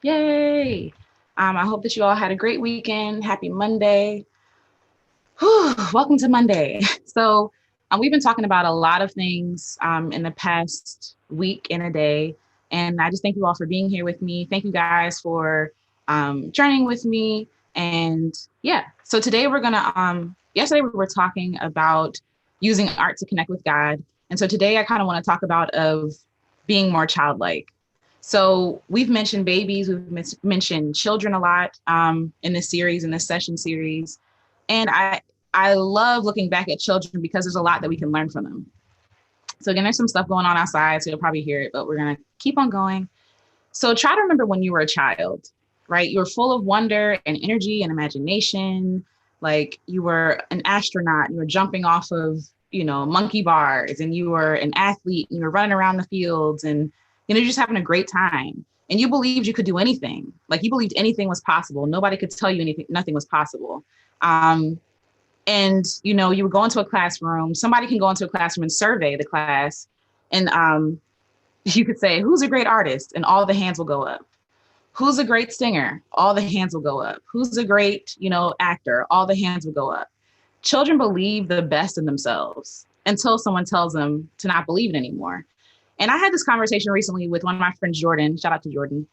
Yay. I hope that you all had a great weekend. Happy Monday. Whew, welcome to Monday. We've been talking about a lot of things in the past week and a day. And I just thank you all for being here with me. Thank you guys for journeying with me. And yeah, so today yesterday we were talking about using art to connect with God. And so today I kind of want to talk about of being more childlike. So we've mentioned babies, we've mentioned children a lot in this series, in this session series. And I love looking back at children because there's a lot that we can learn from them. So again, there's some stuff going on outside, so you'll probably hear it, but we're going to keep on going. So try to remember when you were a child, right? You were full of wonder and energy and imagination. Like you were an astronaut, you were jumping off of, monkey bars, and you were an athlete and you were running around the fields, and, you're just having a great time. And you believed you could do anything. Like you believed anything was possible. Nobody could tell you anything, nothing was possible. And you would go into a classroom. Somebody can go into a classroom and survey the class, and you could say, who's a great artist? And all the hands will go up. Who's a great singer? All the hands will go up. Who's a great actor? All the hands will go up. Children believe the best in themselves until someone tells them to not believe it anymore. And I had this conversation recently with one of my friends, Jordan. Shout out to Jordan.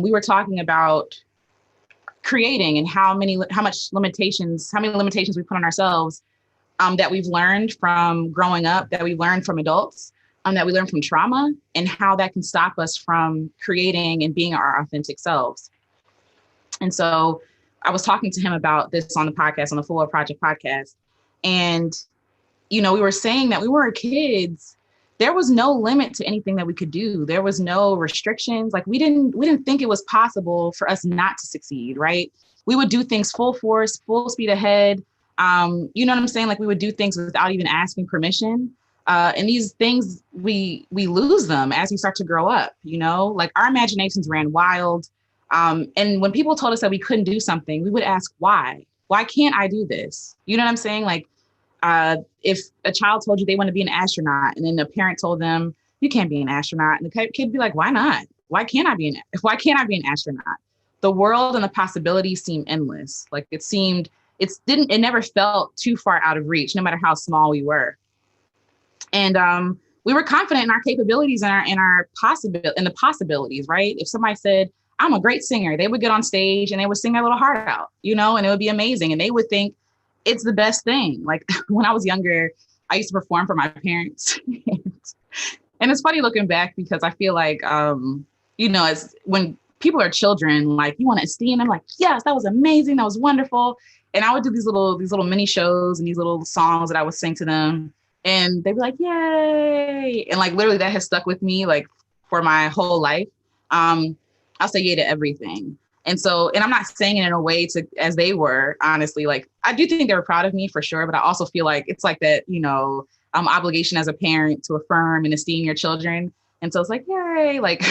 We were talking about creating and how many limitations we put on ourselves, that we've learned from growing up, that we learned from adults, that we learned from trauma, and how that can stop us from creating and being our authentic selves. And so I was talking to him about this on the podcast, on the Full Up Project podcast. And, we were saying that we were kids. There was no limit to anything that we could do. There was no restrictions. Like we didn't think it was possible for us not to succeed, right? We would do things full force, full speed ahead. You know what I'm saying? Like we would do things without even asking permission. And these things, we lose them as we start to grow up, like our imaginations ran wild. And when people told us that we couldn't do something, we would ask, why? Why can't I do this? You know what I'm saying? Like, if a child told you they want to be an astronaut, and then the parent told them you can't be an astronaut, and the kid be like, why not? Why can't I be an astronaut? The world and the possibilities seem endless. Like it never felt too far out of reach, no matter how small we were. And we were confident in our capabilities and in the possibilities, right? If somebody said, I'm a great singer, they would get on stage and they would sing their little heart out, and it would be amazing. And they would think it's the best thing. Like when I was younger, I used to perform for my parents. And it's funny looking back because I feel like, it's when people are children, like you want to esteem them, like, yes, that was amazing. That was wonderful. And I would do these little mini shows and these little songs that I would sing to them. And they'd be like, yay. And like, literally that has stuck with me like for my whole life. I'll say yay to everything. And I'm not saying it in a way as they were, honestly, like, I do think they were proud of me for sure. But I also feel like it's like that, obligation as a parent to affirm and esteem your children. And so it's like, yay, like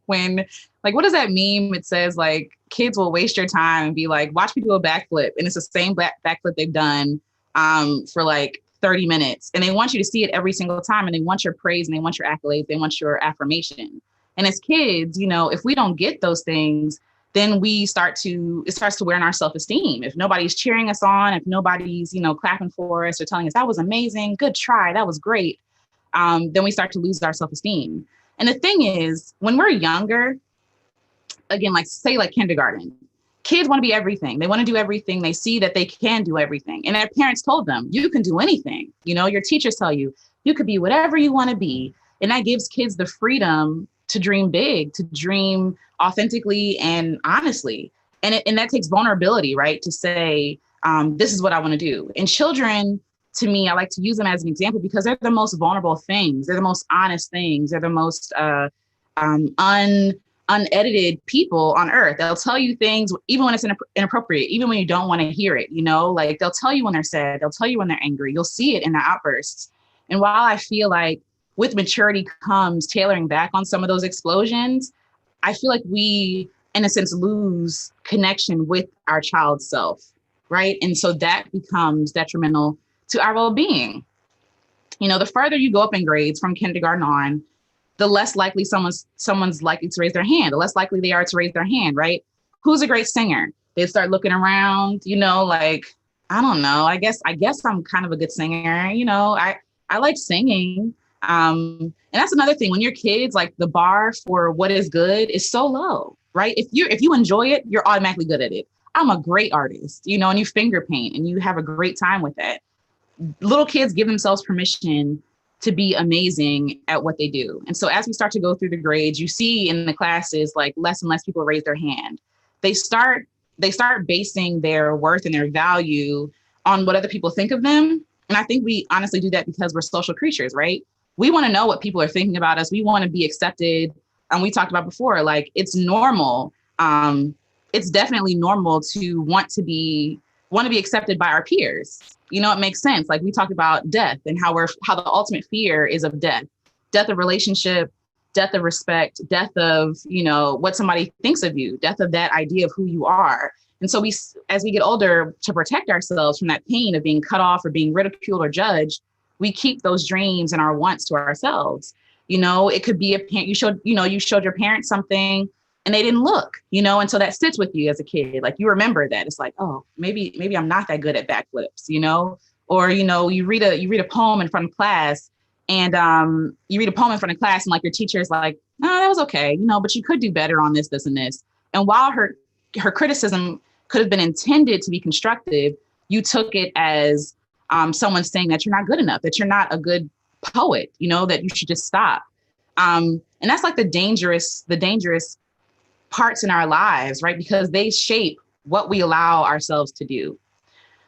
when, like, what does that mean? It says like kids will waste your time and be like, watch me do a backflip. And it's the same backflip they've done for like 30 minutes. And they want you to see it every single time. And they want your praise and they want your accolades. They want your affirmation. And as kids, if we don't get those things, then it starts to wear on our self-esteem. If nobody's cheering us on, if nobody's, clapping for us or telling us that was amazing, good try, that was great, then we start to lose our self-esteem. And the thing is, when we're younger, again, like say like kindergarten, kids want to be everything. They want to do everything. They see that they can do everything. And their parents told them, you can do anything. Your teachers tell you, you could be whatever you want to be. And that gives kids the freedom to dream big, to dream authentically and honestly. And that takes vulnerability, right? To say, this is what I want to do. And children, to me, I like to use them as an example because they're the most vulnerable things. They're the most honest things. They're the most unedited people on earth. They'll tell you things, even when it's inappropriate, even when you don't want to hear it, like they'll tell you when they're sad. They'll tell you when they're angry. You'll see it in their outbursts. And while I feel like with maturity comes tailoring back on some of those explosions, I feel like we, in a sense, lose connection with our child's self, right? And so that becomes detrimental to our well-being. The further you go up in grades from kindergarten on, the less likely someone's likely to raise their hand, the less likely they are to raise their hand, right? Who's a great singer? They start looking around, like, I don't know. I guess I'm kind of a good singer. I like singing. And that's another thing. When you're kids, like the bar for what is good is so low, right? If you enjoy it, you're automatically good at it. I'm a great artist, and you finger paint and you have a great time with that. Little kids give themselves permission to be amazing at what they do. And so as we start to go through the grades, you see in the classes, like less and less people raise their hand. They start basing their worth and their value on what other people think of them. And I think we honestly do that because we're social creatures, right? We want to know what people are thinking about us. We want to be accepted. And we talked about before, like it's normal. It's definitely normal to want to be accepted by our peers. It makes sense. Like we talked about death and how the ultimate fear is of death of relationship, death of respect, death of, what somebody thinks of you, death of that idea of who you are. And so as we get older, to protect ourselves from that pain of being cut off or being ridiculed or judged, we keep those dreams and our wants to ourselves. It could be a parent, you showed your parents something and they didn't look, and so that sits with you as a kid. Like you remember that. It's like, oh, maybe I'm not that good at backflips, or, you read a poem in front of class and like your teacher is like, no, that was okay, but you could do better on this, and this. And while her criticism could have been intended to be constructive, you took it as someone saying that you're not good enough, that you're not a good poet, that you should just stop. And that's like the dangerous parts in our lives, right? Because they shape what we allow ourselves to do.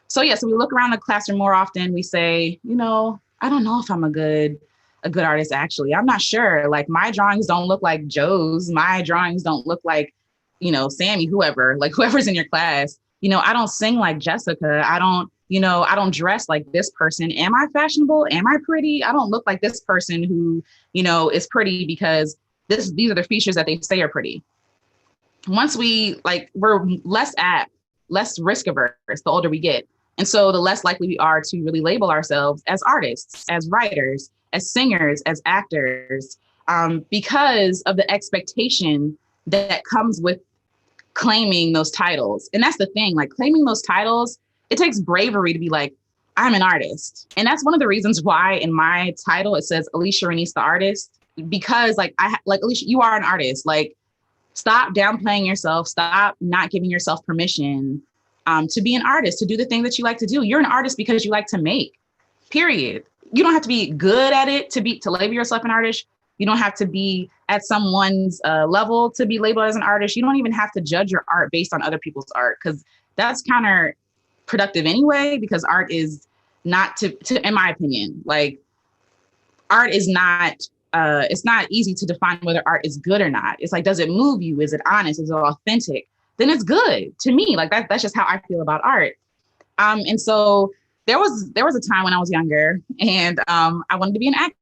So so we look around the classroom more often. We say, I don't know if I'm a good artist. Actually, I'm not sure. Like my drawings don't look like Joe's. My drawings don't look like, Sammy, whoever's in your class. I don't sing like Jessica. I don't dress like this person. Am I fashionable? Am I pretty? I don't look like this person who, is pretty because these are the features that they say are pretty. Once we're less risk averse the older we get. And so the less likely we are to really label ourselves as artists, as writers, as singers, as actors, because of the expectation that comes with claiming those titles. And that's the thing, like claiming those titles, it takes bravery to be like, I'm an artist. And that's one of the reasons why in my title, it says Alecia Renece, the artist, because Alecia, you are an artist. Like, stop downplaying yourself. Stop not giving yourself permission to be an artist, to do the thing that you like to do. You're an artist because you like to make, period. You don't have to be good at it to label yourself an artist. You don't have to be at someone's level to be labeled as an artist. You don't even have to judge your art based on other people's art, because that's counterproductive anyway, because art is not in my opinion, like art is not, it's not easy to define whether art is good or not. It's like, does it move you? Is it honest? Is it authentic? Then it's good to me. Like that's just how I feel about art. And so there was a time when I was younger and I wanted to be an actor.